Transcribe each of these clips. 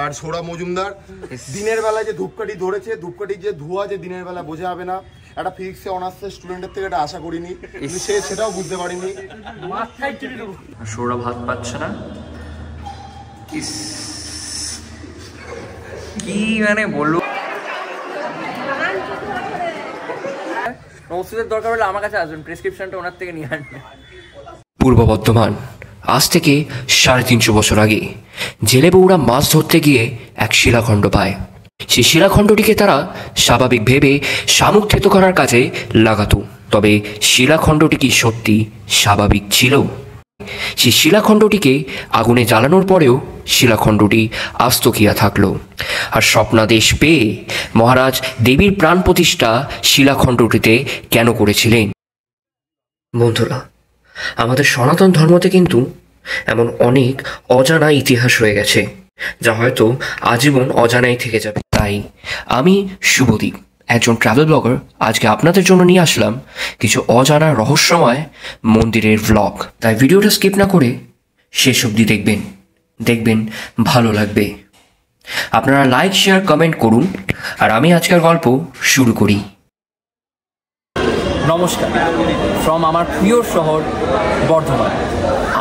আর সৌরভ মজুমদার দিনের বেলায় যে ধূপকাঠি ধরেছে, ধূপকাঠির যে ধোঁয়া যে দিনের বেলা বোঝা যাবে না, একটা ফিজিক্সে অনার্সের স্টুডেন্টের থেকে এটা আশা করিনি, সে সেটাও বুঝতে পারিনি। সৌরভ হাত পাচ্ছে না, কি মানে বলবো। ওষুধের দরকার হলে আমার কাছে আসবেন, প্রেসক্রিপশনটা ওনার থেকে নিয়ে আনবেন। পূর্ব বর্ধমান, আজ থেকে 350 বছর আগে জেলে বউরা মাছ ধরতে গিয়ে এক শিলাখণ্ড পায়। সেই শিলাখণ্ডটিকে তারা স্বাভাবিক ভেবে শামুক থেতো করার কাজে লাগাতো। তবে শিলাখণ্ডটি কি সত্যি স্বাভাবিক ছিল? সেই শিলাখণ্ডটিকে আগুনে জ্বালানোর পরেও শিলাখণ্ডটি আস্ত কিয়া থাকল। আর স্বপ্নাদেশ পেয়ে মহারাজ দেবীর প্রাণ প্রতিষ্ঠা শিলাখণ্ডটিতে কেন করেছিলেন? বন্ধুরা, আমাদের সনাতন ধর্মতে কিন্তু এমন অনেক অজানা ইতিহাস রয়ে গেছে, যা হয়তো আজীবন অজানাই থেকে যাবে। তাই আমি শুভদীপ, একজন ট্রাভেল ব্লগার, আজকে আপনাদের জন্য নিয়ে আসলাম কিছু অজানা রহস্যময় মন্দিরের ভ্লগ। তাই ভিডিওটা স্কিপ না করে শেষ অবধি দেখবেন ভালো লাগবে। আপনারা লাইক, শেয়ার, কমেন্ট করুন। আর আমি আজকের গল্প শুরু করি। নমস্কার ফ্রম আমার প্রিয় শহর বর্ধমান।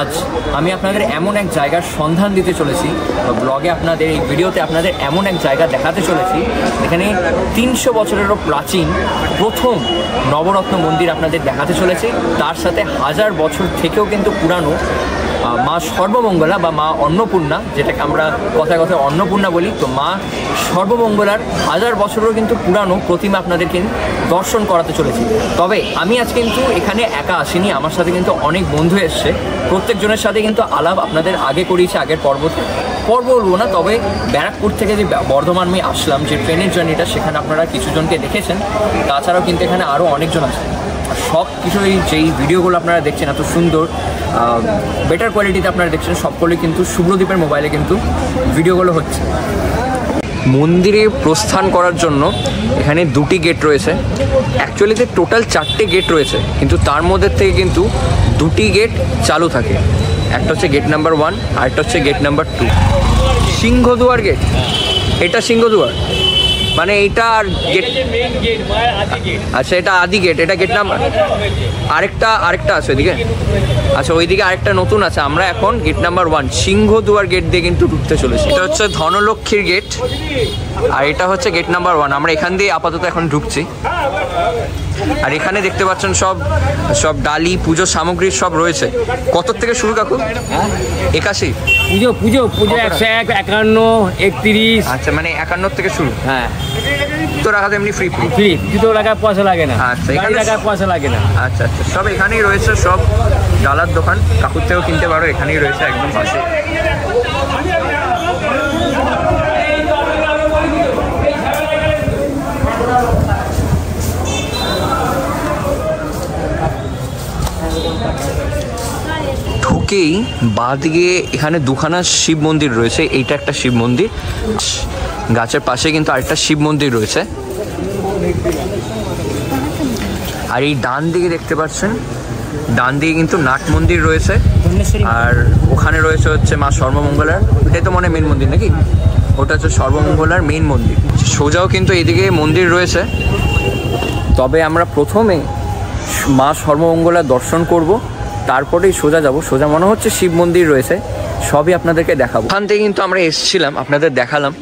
আজ আমি আপনাদের এমন এক জায়গার সন্ধান দিতে চলেছি, ব্লগে আপনাদের এই ভিডিওতে আপনাদের এমন এক জায়গা দেখাতে চলেছি এখানে 300 বছরেরও প্রাচীন প্রথম নবরত্ন মন্দির আপনাদের দেখাতে চলেছি। তার সাথে 1000 বছর থেকেও কিন্তু পুরানো মা সর্বমঙ্গলা বা মা অন্নপূর্ণা, যেটাকে আমরা কথায় কথায় অন্নপূর্ণা বলি, তো মা সর্বমঙ্গলার 1000 বছরেরও কিন্তু পুরানো প্রতিমা আপনাদেরকে দর্শন করাতে চলেছি। তবে আমি আজ কিন্তু এখানে একা আসিনি, আমার সাথে কিন্তু অনেক বন্ধু এসছে। প্রত্যেকজনের সাথে কিন্তু আলাপ আপনাদের আগে করিয়েছি, আগের পর্ব বলবো না। তবে ব্যারাকপুর থেকে যে বর্ধমান আমি আসলাম, যে ট্রেনের জার্নিটা, সেখানে আপনারা কিছুজনকে দেখেছেন, তাছাড়াও কিন্তু এখানে আরও অনেকজন আছে। সব কিছুই যেই ভিডিওগুলো আপনারা দেখছেন এত সুন্দর বেটার কোয়ালিটিতে আপনারা দেখছেন, সবগুলোই কিন্তু শুভ্রদীপের মোবাইলে কিন্তু ভিডিওগুলো হচ্ছে। মন্দিরে প্রস্থান করার জন্য এখানে 2টি গেট রয়েছে। অ্যাকচুয়ালিতে টোটাল 4টে গেট রয়েছে, কিন্তু তার মধ্যে থেকে কিন্তু 2টি গেট চালু থাকে। একটা হচ্ছে গেট নাম্বার 1, আরেকটা হচ্ছে গেট নাম্বার 2। সিংহদুয়ার গেট, এটা সিংহদুয়ার মানে এইটা, আর গেট, আচ্ছা এটা আদি গেট, এটা গেট নাম্বার, আরেকটা আছে ওইদিকে, আচ্ছা ওইদিকে আরেকটা নতুন আছে। আমরা এখন গেট নাম্বার 1 সিংহদুয়ার গেট দিয়ে কিন্তু ঢুকতে চলেছি। এটা হচ্ছে ধনলক্ষ্মীর গেট, আর এটা হচ্ছে গেট নাম্বার 1। আমরা এখান দিয়ে আপাতত এখন ঢুকছি। আর এখানে দেখতে পাচ্ছেন সব ডালি, পুজো সামগ্রী সব রয়েছে। কত থেকে শুরু কাকু? 81 পুজো 101, 51, 31। আচ্ছা মানে 51 থেকে শুরু। হ্যাঁ, তো রাখাতে এমনি ফ্রি জুতো লাগায় পয়সা লাগে না। আচ্ছা, এখানে লাগায় পয়সা লাগে না। আচ্ছা সব এখানেই রয়েছে, সব ডালার দোকান, কাকুর থেকেও কিনতে পারো, এখানেই রয়েছে একদম পাশে। ঢুকেই বাঁদিকে এখানে 2খানা শিব মন্দির রয়েছে। এইটা একটা শিব মন্দির, গাছের পাশে কিন্তু আরেকটা শিব মন্দির রয়েছে। আর এই ডান দিকে দেখতে পাচ্ছেন, ডান দিকে কিন্তু নাট মন্দির রয়েছে, আর ওখানে রয়েছে হচ্ছে মা সর্বমঙ্গলার। এটাই তো মনে মেন মন্দির নাকি? ওটা হচ্ছে সর্বমঙ্গলার মেন মন্দির। সোজাও কিন্তু এইদিকে মন্দির রয়েছে। তবে আমরা প্রথমে মা সর্বমঙ্গলার দর্শন করব, তারপরেই সোজা যাব। সোজা মনে হচ্ছে শিব মন্দির রয়েছে, সবই আপনাদেরকে দেখাবো। ওখান থেকে কিন্তু আমরা এসেছিলাম, আপনাদের দেখালাম।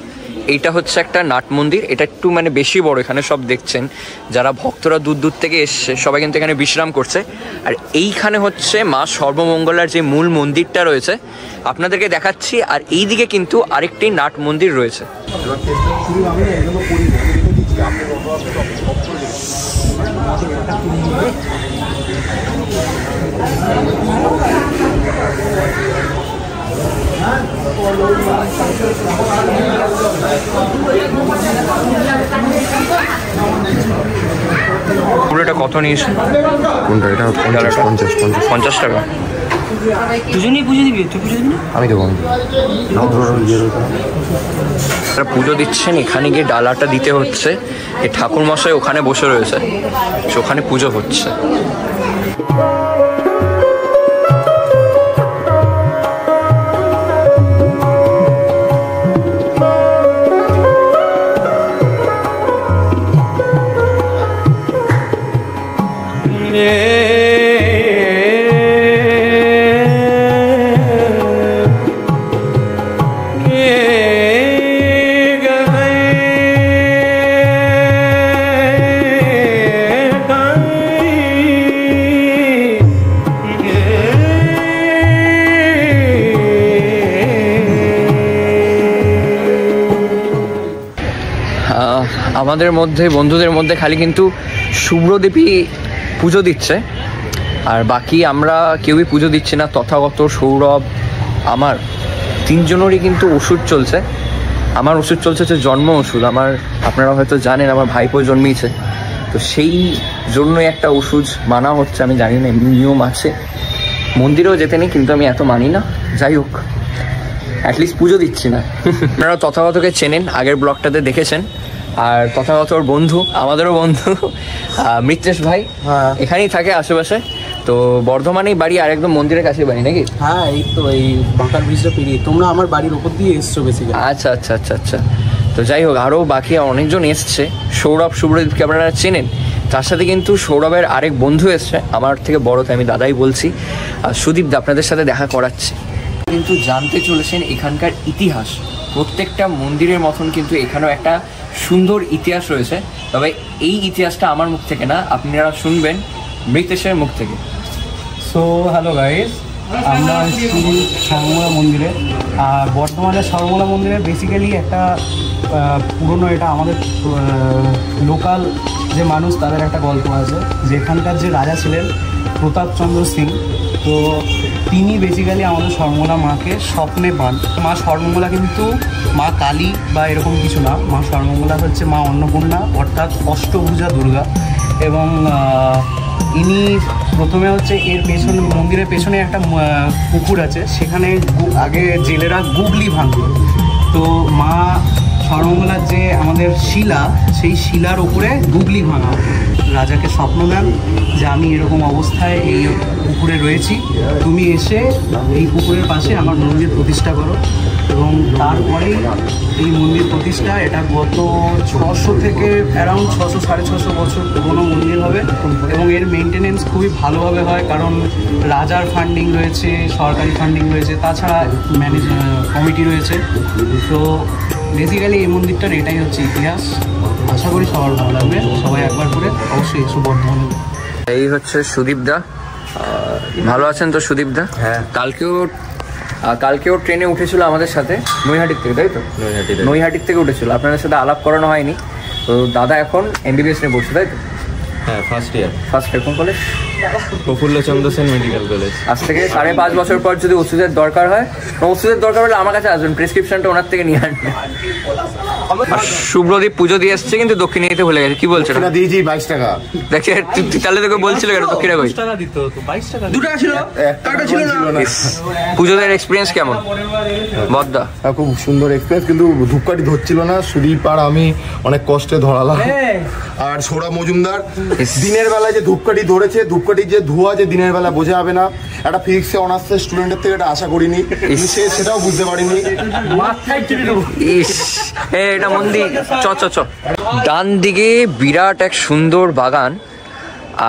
এইটা হচ্ছে একটা নাট মন্দির, এটা একটু মানে বেশি বড়। এখানে সব দেখছেন যারা ভক্তরা দূর থেকে এসছে, সবাই কিন্তু এখানে বিশ্রাম করছে। আর এইখানে হচ্ছে মা সর্বমঙ্গলার যে মূল মন্দিরটা রয়েছে আপনাদেরকে দেখাচ্ছি। আর এই দিকে কিন্তু আরেকটি নাট মন্দির রয়েছে। পুরোটা কত নিয়েছে? কোনটা? এটা 50 টাকা। দুজনেই পুজো দিবি? তুই পুজো দিবি না? আমি দেবো। পুজো দিচ্ছেন, এখানে গিয়ে ডালাটা দিতে হচ্ছে। এই ঠাকুর মশাই ওখানে বসে রয়েছে, ওখানে পুজো হচ্ছে। আমাদের মধ্যে বন্ধুদের মধ্যে খালি কিন্তু শুভ্রদীপই পুজো দিচ্ছে, আর বাকি আমরা কেউই পুজো দিচ্ছি না। তথাগত, সৌরভ, আমার তিনজনেরই কিন্তু ওষুধ চলছে। আমার ওষুধ চলছে হচ্ছে জন্ম ওষুধ। আপনারা হয়তো জানেন আমার ভাইপো জন্মিয়েছে, তো সেই জন্যই একটা ওষুধ মানা হচ্ছে। আমি জানি না এমনি নিয়ম আছে, মন্দিরেও যেতে নেই, কিন্তু আমি এত মানি না। যাই হোক, অ্যাটলিস্ট পুজো দিচ্ছি না। আপনারা তথাগতকে চেনেন, আগের ব্লগটাতে দেখেছেন। আর তথাগতর বন্ধু, আমাদেরও বন্ধু মৃত্যেশ ভাই, এখানেই থাকে আশেপাশে। তো বর্ধমানেই বাড়ি, আর একদম মন্দিরের কাছে বাড়ি নাকি? হ্যাঁ, এই তো এই বাঁকার ব্রিজটা পেরিয়ে তোমরা আমার বাড়ির ওপর দিয়ে এসছো বেসিক্যালি। আচ্ছা আচ্ছা আচ্ছা আচ্ছা। তো যাই হোক, আরও বাকি অনেকজন এসছে। সৌরভ, শুভ্রদীপকে আপনারা চেনেন। তার সাথে কিন্তু সৌরভের আরেক বন্ধু এসছে, আমার থেকে বড়, তাই আমি দাদাই বলছি। আর সুদীপ দা আপনাদের সাথে দেখা করাচ্ছে। কিন্তু জানতে চলেছেন এখানকার ইতিহাস। প্রত্যেকটা মন্দিরের মতন কিন্তু এখানেও একটা সুন্দর ইতিহাস রয়েছে। তবে এই ইতিহাসটা আমার মুখ থেকে না, আপনারা শুনবেন মৃতেশের মুখ থেকে। সো হ্যালো গাইস, আমরা এসেছি সর্বমঙ্গলা মন্দিরে। আর বর্তমানে সর্বমঙ্গলা মন্দিরে বেসিক্যালি একটা পুরনো, এটা আমাদের লোকাল যে মানুষ তাদের একটা গল্প আছে, যেখানকার যে রাজা ছিলেন প্রতাপচন্দ্র সিং, তো তিনি বেসিক্যালি আমাদের সর্বমঙ্গলা মাকে স্বপ্নে পান। মা সর্বমঙ্গলা কিন্তু মা কালী বা এরকম কিছু না, মা সর্বমঙ্গলা হচ্ছে মা অন্নপূর্ণা, অর্থাৎ অষ্টভুজা দুর্গা। এবং ইনি প্রথমে হচ্ছে এর পেছনে, মন্দিরের পেছনে একটা পুকুর আছে, সেখানে আগে জেলেরা গুগলি ভাঙত। তো মা সর্বমঙ্গলার যে আমাদের শিলা, সেই শিলার উপরে গুগলি ভাঙা। রাজাকে স্বপ্ন দেন যে আমি এরকম অবস্থায় এই পুকুরে রয়েছি, তুমি এসে এই পুকুরের পাশে আমার মন্দির প্রতিষ্ঠা করো। এবং তারপরেই এই মন্দির প্রতিষ্ঠা, এটা গত 600 থেকে অ্যারাউন্ড 600 650 বছর পুরনো মন্দির হবে। এবং এর মেনটেনেন্স খুবই ভালোভাবে হয়, কারণ রাজার ফান্ডিং রয়েছে, সরকারি ফান্ডিং রয়েছে, তাছাড়া কমিটি রয়েছে। তো বেসিক্যালি এই মন্দিরটার এটাই হচ্ছে ইতিহাস। আশা করি সবার ভালো লাগবে, সবাই একবার করে অবশ্যই এসে বর্ধমানে। এই হচ্ছে সুদীপ দা। ভালো আছেন তো সুদীপ দা? হ্যাঁ। কালকেও ট্রেনে উঠেছিল আমাদের সাথে নৈহাটির থেকে, তাই তো? নৈহাটির থেকে উঠেছিল, আপনাদের সাথে আলাপ করানো হয়নি। তো দাদা এখন MBBS নিয়ে বসছে, তাই তো? হ্যাঁ, ফার্স্ট ইয়ার কোন college? Prafullachandra Sen medical college. আজ থেকে 5.5 বছর পর যদি ওষুধের দরকার হয়, হলে আমার কাছে আসবেন, প্রেসক্রিপশনটা ওনার থেকে নিয়ে আনবেন। শুভ্রদীপ পুজো দিয়ে এসছে, কিন্তু দক্ষিণে দিতে ভুলে গেছে। কি বলছে? দিয়েছি 22 টাকা। দেখে তাহলে তোকে বলছিল কেন দক্ষিণে কই? 2 টাকা ছিল, টাকা ছিল না। পুজোদের এক্সপিরিয়েন্স কেমন বদ্দা? খুব সুন্দর এক্সপিরিয়েন্স, কিন্তু ধূপকাঠি ধরছিল না। সুদীপ আর আমি অনেক কষ্টে ধরালাম। আর সৌরভ মজুমদার দিনের বেলায় যে ধূপকাঠি ধরেছে, ধূপকাঠির যে ধোঁয়া যে দিনের বেলা বোঝা যাবে না, একটা ফিজিক্সে অনার্সের স্টুডেন্টের থেকে এটা আশা করিনি, সেটাও বুঝতে পারিনি। এটা মন্দির। চ ডান দিকে বিরাট এক সুন্দর বাগান,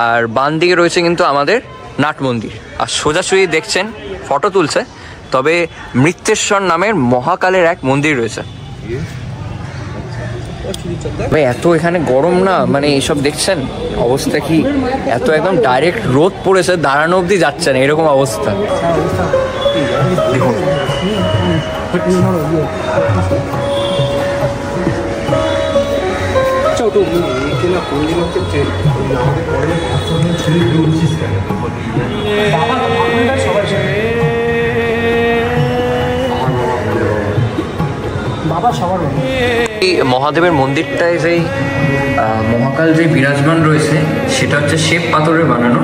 আর বাম দিকে রয়েছে কিন্তু আমাদের নাট মন্দির। আর সোজাসুজি দেখছেন ফটো তুলছে, তবে মৃত্যেশ্বর নামের মহাকালের এক মন্দির রয়েছে। ভাই এত এখানে গরম না, মানে এইসব দেখছেন অবস্থা কি, এত একদম ডাইরেক্ট রোদ পড়েছে, দাঁড়ানো অবধি যাচ্ছে না, এরকম অবস্থা দেখুন। এই মহাদেবের মন্দিরটায় যেই মহাকাল যে বিরাজমান রয়েছে, সেটা হচ্ছে শ্বেত পাথরের বানানো।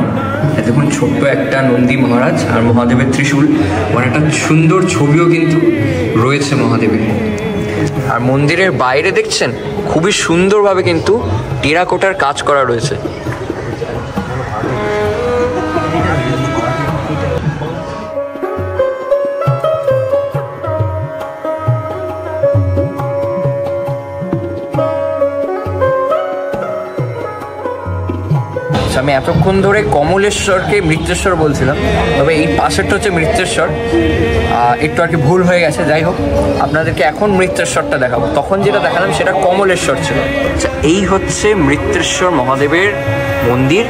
দেখুন ছোট্ট একটা নন্দী মহারাজ আর মহাদেবের ত্রিশূল, মানে একটা সুন্দর ছবিও কিন্তু রয়েছে মহাদেবের। আর মন্দিরের বাইরে দেখছেন খুবই সুন্দরভাবে কিন্তু টেরাকোটার কাজ করা রয়েছে। আমি এতক্ষণ ধরে কমলেশ্বরকে মৃত্যেশ্বর বলছিলাম, তবে এই পাশেরটা হচ্ছে মৃত্যেশ্বর, একটু আর কি ভুল হয়ে গেছে। যাই হোক, আপনাদেরকে এখন মৃত্যেশ্বরটা দেখাবো। তখন যেটা দেখালাম সেটা কমলেশ্বর ছিল। আচ্ছা, এই হচ্ছে মৃত্যেশ্বর মহাদেবের মন্দির।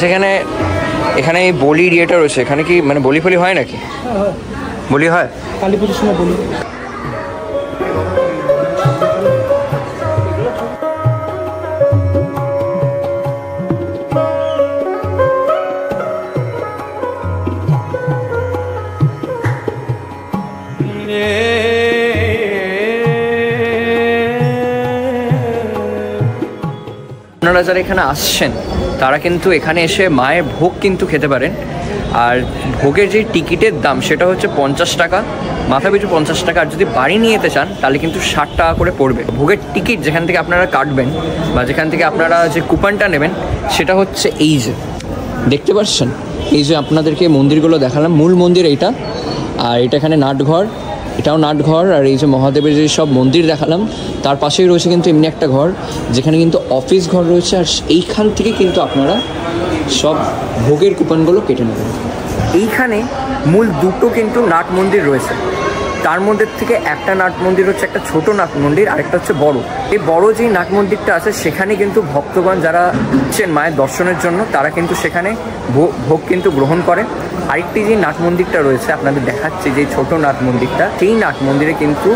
আচ্ছা, এখানে এই বলির ইয়েটা রয়েছে, এখানে কি মানে বলি ফলি হয় নাকি? বলি হয় কালী পুজোর সময় বলি। আপনারা যারা এখানে আসছেন তারা কিন্তু এখানে এসে মায়ের ভোগ কিন্তু খেতে পারেন। আর ভোগের যে টিকিটের দাম সেটা হচ্ছে 50 টাকা, মাথা পিছু 50 টাকা। আর যদি বাড়ি নিয়ে যেতে চান তাহলে কিন্তু 60 টাকা করে পড়বে। ভোগের টিকিট যেখান থেকে আপনারা কাটবেন বা যেখান থেকে আপনারা যে কুপনটা নেবেন সেটা হচ্ছে এই যে দেখতে পাচ্ছেন, এই যে আপনাদেরকে মন্দিরগুলো দেখালাম, মূল মন্দির এইটা, আর এটা এখানে নাটঘর, এটাও নাটঘর। আর এই যে মহাদেবের যে সব মন্দির দেখালাম তার পাশেই রয়েছে কিন্তু এমনি একটা ঘর যেখানে কিন্তু অফিস ঘর রয়েছে। আর এইখান থেকে কিন্তু আপনারা সব ভোগের কুপনগুলো কেটে নেবেন। এইখানে মূল দুটো কিন্তু নাট মন্দির রয়েছে, তার মধ্যে থেকে একটা নাট মন্দির হচ্ছে একটা ছোট নাট মন্দির, আরেকটা হচ্ছে বড়। এই বড় যেই নাট মন্দিরটা আছে সেখানে কিন্তু ভক্তগণ যারা হচ্ছেন মায়ের দর্শনের জন্য তারা কিন্তু সেখানে ভোগ কিন্তু গ্রহণ করে। আরেকটি যে নাট মন্দিরটা রয়েছে আপনাদের দেখাচ্ছি, যে ছোট নাট মন্দিরটা, সেই নাট মন্দিরে কিন্তু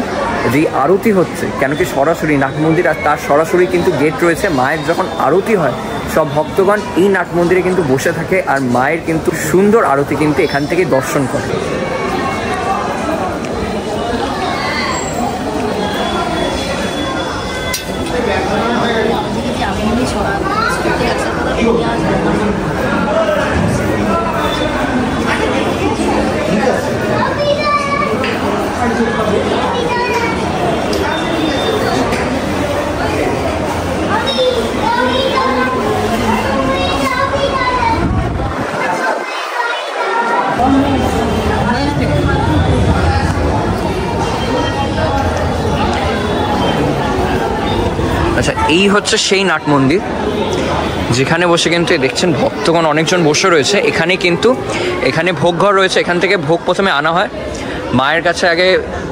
যেই আরতি হচ্ছে, কেন কি সরাসরি নাট মন্দির আর তার সরাসরি কিন্তু গেট রয়েছে। মায়ের যখন আরতি হয় সব ভক্তগণ এই নাট মন্দিরে কিন্তু বসে থাকে আর মায়ের কিন্তু সুন্দর আরতি কিন্তু এখান থেকে দর্শন করে। আচ্ছা, এই হচ্ছে সেই নাট মন্দির যেখানে বসে কিন্তু দেখছেন ভক্তগণ অনেকজন বসে রয়েছে। এখানে ভোগ ঘর রয়েছে, এখান থেকে ভোগ প্রথমে আনা হয়, মায়ের কাছে আগে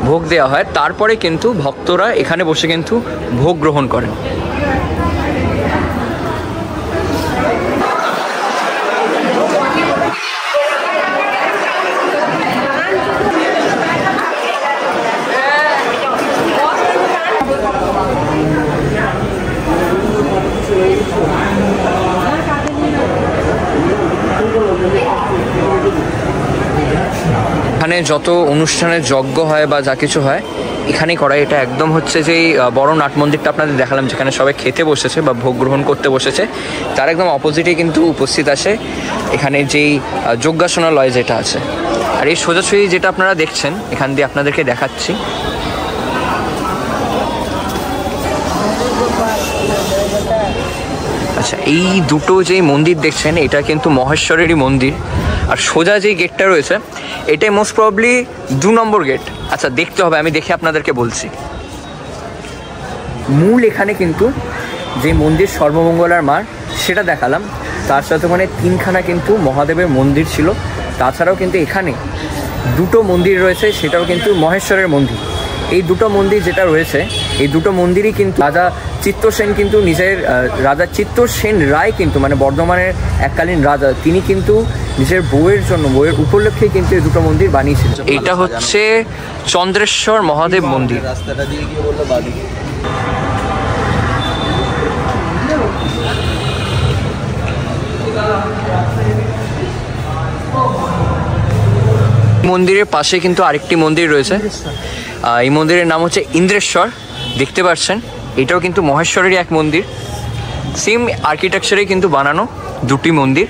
ভোগ দেওয়া হয়, তারপরে কিন্তু ভক্তরা এখানে বসে কিন্তু ভোগ গ্রহণ করেন। এখানে যত অনুষ্ঠানের যজ্ঞ হয় বা যা কিছু হয় এখানেই করা। এটা একদম হচ্ছে যেই বড় নাট মন্দিরটা আপনাদের দেখালাম যেখানে সবাই খেতে বসেছে বা ভোগ গ্রহণ করতে বসেছে, তার একদম অপোজিটে কিন্তু উপস্থিত আছে এখানে যেই যজ্ঞাসনালয় যেটা আছে। আর এই সোজাসুজি যেটা আপনারা দেখছেন এখান দিয়ে আপনাদেরকে দেখাচ্ছি, আচ্ছা এই দুটো যেই মন্দির দেখছেন এটা কিন্তু মহেশ্বরেরই মন্দির। আর সোজা যেই গেটটা রয়েছে এটাই মোস্ট প্রবাবলি 2 নম্বর গেট। আচ্ছা দেখতে হবে, আমি দেখে আপনাদেরকে বলছি। মূল এখানে কিন্তু যে মন্দির সর্বমঙ্গলার মার সেটা দেখালাম, তার সাথে ওখানে 3খানা কিন্তু মহাদেবের মন্দির ছিল। তাছাড়াও কিন্তু এখানে 2টো মন্দির রয়েছে, সেটাও কিন্তু মহেশ্বরের মন্দির। এই 2টো মন্দির যেটা রয়েছে এই 2টো মন্দিরই কিন্তু রাজা চিত্তসেন কিন্তু রাজা চিত্তসেন রায় কিন্তু মানে বর্ধমানের এককালীন রাজা, তিনি কিন্তু নিজের বউয়ের জন্য, বউয়ের উপলক্ষে কিন্তু এই 2টো মন্দির বানিয়েছিলেন। এটা হচ্ছে চন্দ্রেশ্বর মহাদেব মন্দির। রাস্তাটা দিয়ে কি বললো বাড়ি মন্দিরের পাশে কিন্তু আরেকটি মন্দির রয়েছে, এই মন্দিরের নাম হচ্ছে ইন্দ্রেশ্বর। দেখতে পাচ্ছেন এটাও কিন্তু মহেশ্বরেরই এক মন্দির, সেম আর্কিটেকচারে কিন্তু বানানো 2টি মন্দির।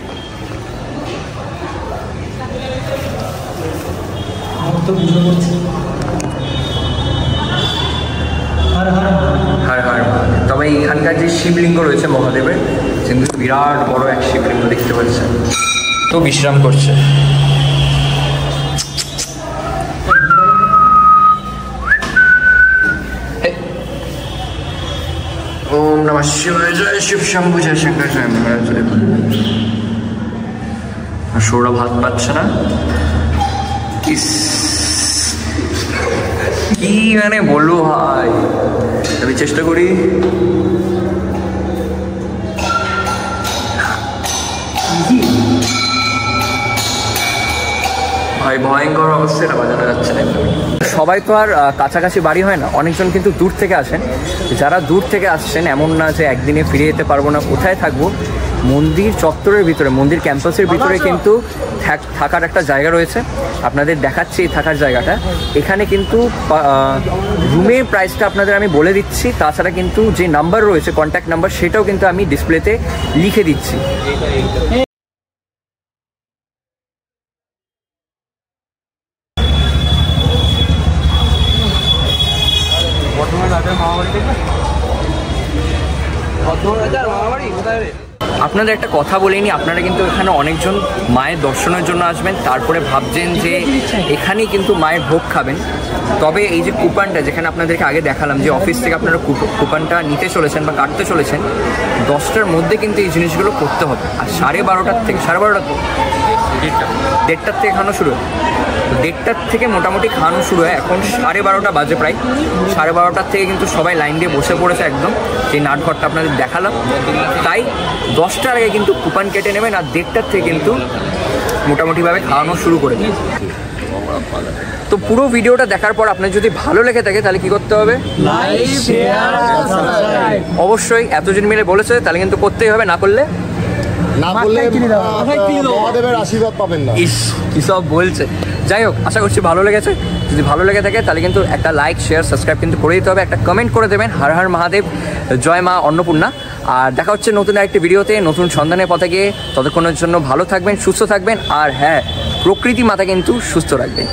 তবে এখানকার যে শিবলিঙ্গ রয়েছে মহাদেবের কিন্তু বিরাট বড় এক শিবলিঙ্গ দেখতে পাচ্ছেন, তো বিশ্রাম করছে। ওম নমঃ শিবায়, জয় শিব শম্ভু, জয় শঙ্কর, জয় মহারাজ, জয়। সৌরভ হাত পাচ্ছে না, কি মানে বলবো ভাই, আমি চেষ্টা করি। ভাই ভয়ঙ্কর অবস্থা, এটা বাজানো যাচ্ছে না। সবাই তো আর কাছাকাছি বাড়ি হয় না, অনেকজন কিন্তু দূর থেকে আসেন। যারা দূর থেকে আসছেন, এমন না যে একদিনে ফিরে যেতে পারবো না, কোথায় থাকবো, মন্দির চত্বরের ভিতরে, মন্দির ক্যাম্পাসের ভিতরে কিন্তু থাকার একটা জায়গা রয়েছে। আপনাদের দেখাচ্ছি এই থাকার জায়গাটা। এখানে কিন্তু রুমের প্রাইসটা আপনাদের আমি বলে দিচ্ছি, তাছাড়া কিন্তু যে নাম্বার রয়েছে, কন্ট্যাক্ট নাম্বার, সেটাও কিন্তু আমি ডিসপ্লেতে লিখে দিচ্ছি। আপনাদের একটা কথা বলিনি, আপনারা কিন্তু এখানে অনেকজন মায়ের দর্শনের জন্য আসবেন, তারপরে ভাবছেন যে এখানেই কিন্তু মায়ের ভোগ খাবেন। তবে এই যে কুপনটা, যেখানে আপনাদেরকে আগে দেখালাম যে অফিস থেকে আপনারা কুপনটা নিতে চলেছেন বা কাটতে চলেছেন, 10টার মধ্যে কিন্তু এই জিনিসগুলো করতে হবে। আর 12:30 থেকে 1:30 থেকে খাওয়ানো শুরু হয়। 1:30 থেকে মোটামুটি খাওয়ানো শুরু হয়। এখন 12:30 বাজে প্রায়। 12:30 থেকে কিন্তু সবাই লাইন দিয়ে বসে পড়েছে একদম, যে নাটঘরটা আপনাদের দেখালাম। তাই 10টার আগে কিন্তু কুপন কেটে নেবেন, আর 1:30 থেকে কিন্তু মোটামুটিভাবে খাওয়ানো শুরু করে দেবেন। তো পুরো ভিডিওটা দেখার পর আপনার যদি ভালো লেগে থাকে তাহলে কি করতে হবে? Like, share, subscribe. অবশ্যই এতজন মিলে বলেছে, তাহলে কিন্তু করতেই হবে, না করলে মহাদেবের আশীর্বাদ পাবেন না। ইস, কি সব বলছে। যাই হোক, আশা করছি ভালো লেগেছে। যদি ভালো লেগে থাকে তাহলে কিন্তু একটা লাইক, শেয়ার, সাবস্ক্রাইব কিন্তু করে দিতে হবে। একটা কমেন্ট করে দেবেন, হর হর মহাদেব, জয় মা অন্নপূর্ণা। আর দেখা হচ্ছে নতুন আরেকটি ভিডিওতে, নতুন সন্ধানের পথে গিয়ে। ততক্ষণের জন্য ভালো থাকবেন, সুস্থ থাকবেন, আর হ্যাঁ, প্রকৃতি মাতা কিন্তু সুস্থ রাখবেন।